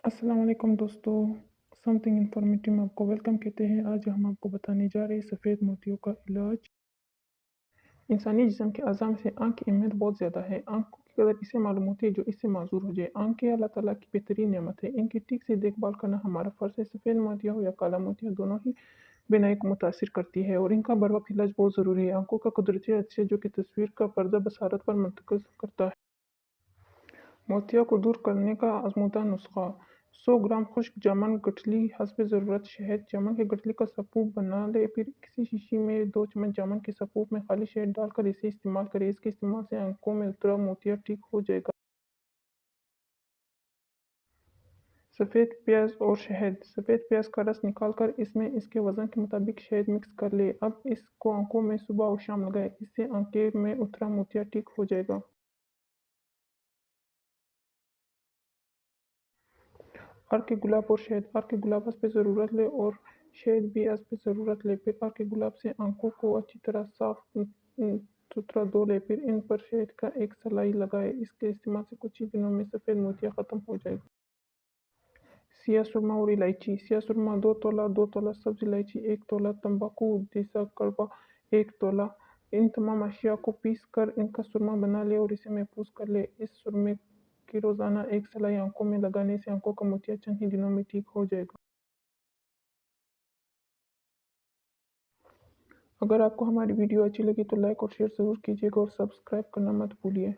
अस्सलाम वालेकुम दोस्तों, समथिंग इन्फॉर्मेटिव में आपको वेलकम कहते हैं। आज हम आपको बताने जा रहे हैं सफ़ेद मोतियों का इलाज। इंसानी जिस्म के अज़ा में से आँख की अहमियत बहुत ज़्यादा है। आँखों की कदर इसे मालूम होती है जो इससे माज़ूर हो जाए। आँखें अल्लाह ताला की बेहतरीन नेमत है। इनकी ठीक से देखभाल करना हमारा फ़र्ज़ है। सफ़ेद मोतियाँ हो या काला मोतियाँ दोनों ही बीनाई को मुतासिर करती है और इनका बर वक़्त इलाज बहुत ज़रूरी है। आँखों का कुदरती अदसे जो कि तस्वीर का पर्दा बसारत पर मुंतकिल करता है। मोतिया को दूर करने का आज़मूदा नुस्खा: 100 ग्राम खुश्क जामुन गठली हस्ब ज़रूरत शहद जामुन की गठली का सफ़ूफ बना लें। फिर किसी शीशी में 2 चम्मच जामुन के सफ़ूफ में खाली शहद डालकर इसे इस्तेमाल करें। इसके इस्तेमाल से आंखों में उतरा मोतिया ठीक हो जाएगा। सफ़ेद प्याज और शहद: सफ़ेद प्याज का रस निकाल कर इसमें इसके वज़न के मुताबिक शहद मिक्स कर ले। अब इसको आंखों में सुबह और शाम लगाएं। इससे आंखें में उतरा मोतिया ठीक हो जाएगा। अर्क गुलाब और शहद: अर्क गुलाब हस्ब ज़रूरत लें और शहद भी हस्ब ज़रूरत लें। फिर अर्क गुलाब से आंखों को अच्छी तरह साफ सुथरा धो लें। फिर इन पर शहद का एक सलाई लगाएं। इसके इस्तेमाल से कुछ ही दिनों में सफ़ेद मोतिया ख़त्म हो जाएगा। सिया सुरमा और इलायची: सिया सुरमा 2 तोला, 2 तोला सब्ज़ इलायची 1 तोला, तंबाकू देसा कड़वा 1 तोला। इन तमाम अशिया को पीस कर इनका सुरमा बना लें और इसे महफूज कर लें। इस सुरमे की रोज़ाना एक सलाई आंखों में लगाने से आंखों का मोतिया चंद ही दिनों में ठीक हो जाएगा। अगर आपको हमारी वीडियो अच्छी लगी तो लाइक और शेयर ज़रूर कीजिएगा और सब्सक्राइब करना मत भूलिए।